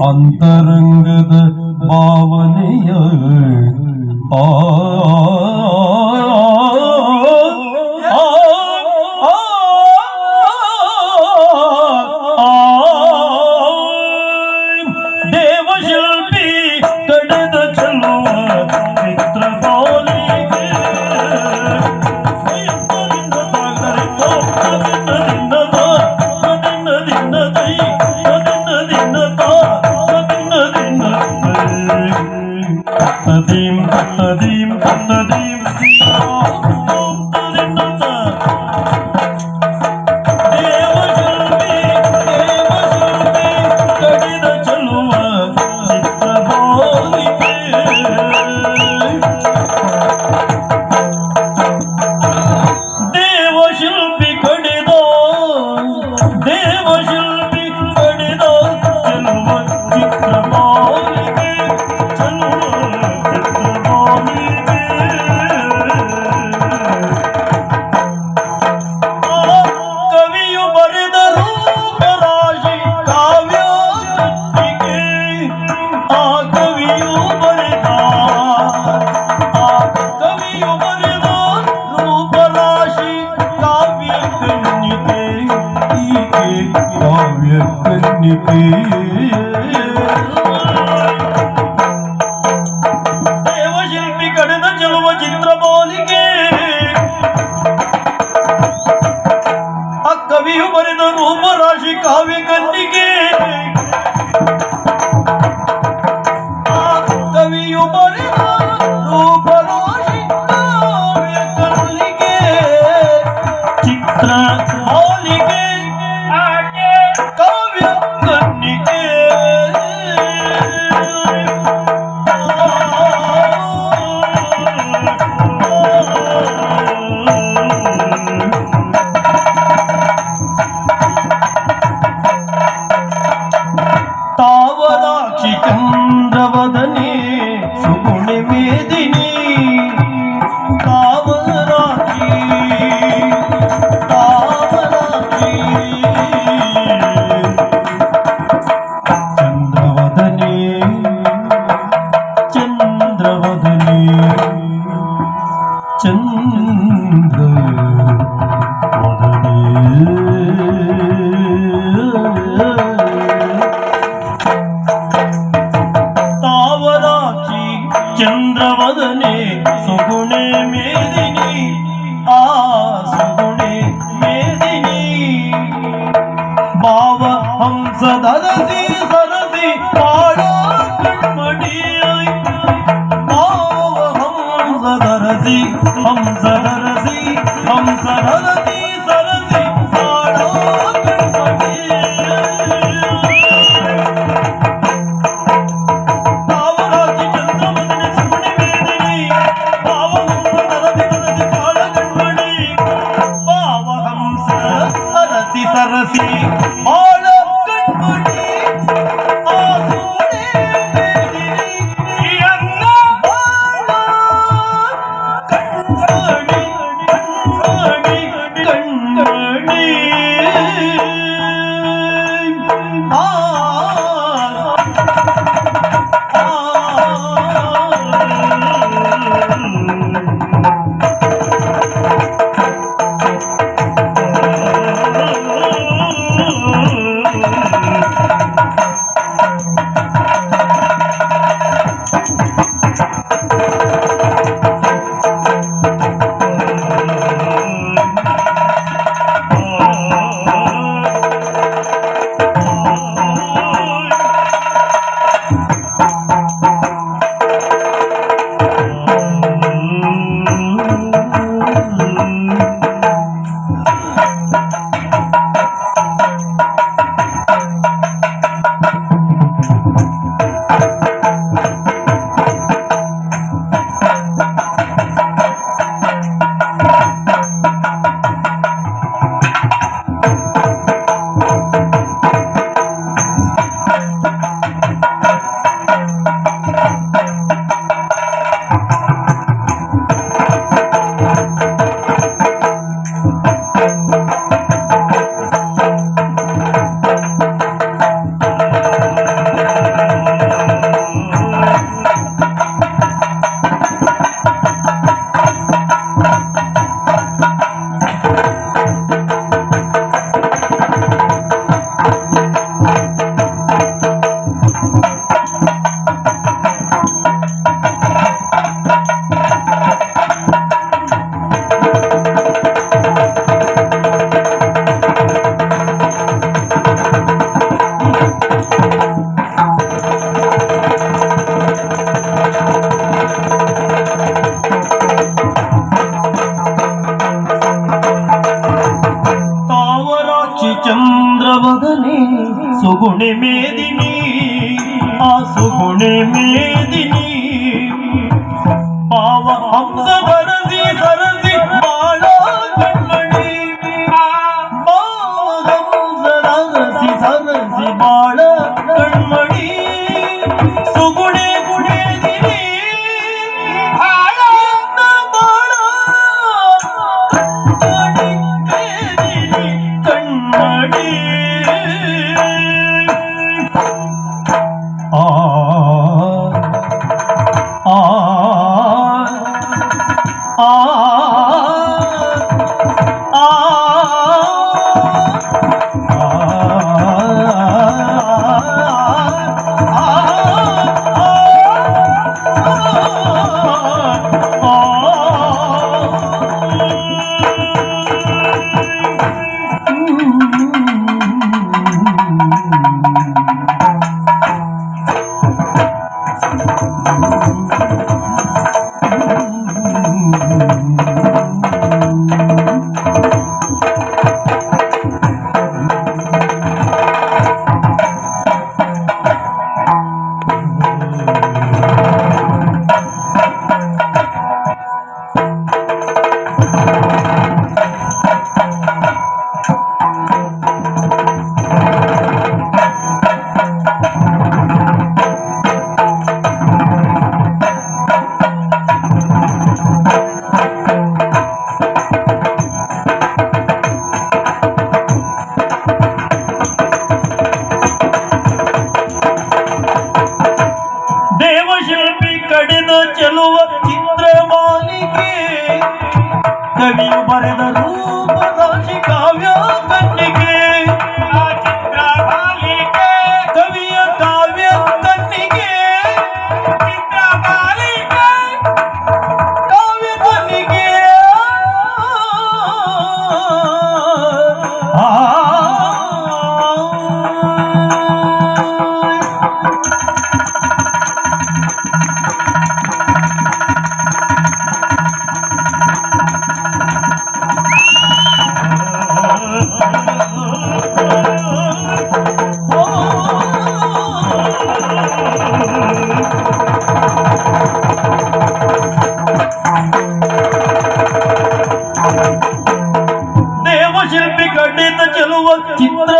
ಅಂತರಂಗದ ಭಾವನೆಯ ಆ ದೇವಶಿಲ್ಪಿ ಕಡೆದ ಚೆಲ್ಲುವ ಚಿತ್ರಪಾಲಿಗೆ ತದೀಂ ತದೀಂ ತದೀಂ ದೇವಶಿಲ್ಪಿ ಕಡಿದ ಚೆಲ್ಲುವ ಚಿತ್ರಪಾಲಿಗೆ ದೇವಶಿಲ್ಪಿ ಕಡಿದ ದೇವಶಿಲ್ಪಿ ಕಡಿದ ಚೆಲ್ಲುವ ಚಿತ್ರಪಾಲಿಗೆ ಕವಿಯು ಬರೆದರು ರಾಶಿ ಕಾವ್ಯ ಕೃತಿಗೆ ಆ ಕವಿಯು ಬರೆದ ರೂಪರಾಶಿ ಕಾವ್ಯ ಕನ್ನಿಕೆ ಈಕೆ ಕಾವ್ಯ ಕನ್ನಿಕೆ ದೇವಶಿಲ್ಪಿ ಕಡೆದ ಚೆಲುವ ಚಿತ್ರಪಾಲಿಗೆ ಆ ಕವಿಯು ಬರೆದ ರೂಪರಾಶಿ ಕಾವ್ಯ ಕನ್ನಿಕೆ ಆ ಕವಿಯು ಬರೆದ ರೂಪರಾಶಿ ಕಾವ್ಯ ಕನ್ನಿಕೆ ಚಿತ್ರ ಪಾಲಿಗೆ ಕಾವ್ಯ ಕನ್ನಿಕೆ ತಾವರಾಕ್ಷಿ ಚಂದ್ರವದನೆ ಸುಗುಣೆ ಮೇದಿನಿ ತಾವರಾಕ್ಷಿ ಚಂದ್ರವದನೆ ಚಂದ್ರವದನೆ ತಾವರಾಕ್ಷಿ ಚಂದ್ರವದನೆ ಸುಗುಣೆ ಮೇದಿನಿ ಆ ಸುಗುಣೆ ಮೇದಿನಿ ಭಾವ ಹಂಸದರಸಿ ಸರಸಿ ಬಾಳ ಕಣ್ಮಣಿ ಭಾವ ಹಂಸದರಸಿ ಹಂಸದರಸಿ ಹಂಸದರಸಿ ಸರಸಿ ಬಾಳ ಕಣ್ಮಣಿ ತಾವರಾಕ್ಷಿ ಚಂದ್ರವದನೆ ಸುಗುಣೆ ಮೇದಿನಿ ಭಾವ ಹಂಸದರಸಿ ಸರಸಿ ಬಾಳ ಕಣ್ಮಣಿ ಭಾವ ಹಂಸ ಸರಸಿ ಸರಸಿ ಬಾಳ ಕಣ್ಮಣಿ ಆ ಸುಗುಣೆ ಮೇದಿನಿ ಅನ್ನ ಬಾಳ ಕಣ್ಮಣಿ ಮೇದಿನಿ ಆ ಸುಗುಣೆ ಮೇದಿನಿ ಪಾವ ಹಂಸ ಬರಸಿ ಸರಸಿ ಬಾಳ ಕಣ್ಮಣಿ ಪಾವ ಹಂಸ ರಸಿ ಸರಸಿ ಬಾಳ ಕಣ್ಮಣಿ ಸುಗುಣೆ ಗುಣೇದಿನಿ ಬಾಳ ಬಾಳ ಕಣ್ಮಣಿ ಕಣ್ಮಣಿ ಆ ಆ ದೇವಶಿಲ್ಪಿ ಕಡೆದ ಚೆಲುವ ಚಿತ್ರಮಾಲಿಕೆ ಕವಿಯು ಬರೆದ ರೂಪರಾಶಿ ಕಾವ್ಯ ಕನ್ನಿಕೆ ಕವಿಯ ಕಾವ್ಯ ಕನ್ನಿಕೆ ಕಾವ್ಯ ಕನ್ನಿಕೆ ದೇವಶಿಲ್ಪಿ ಕಡೆದ ಚೆಲುವ ಚಿತ್ರ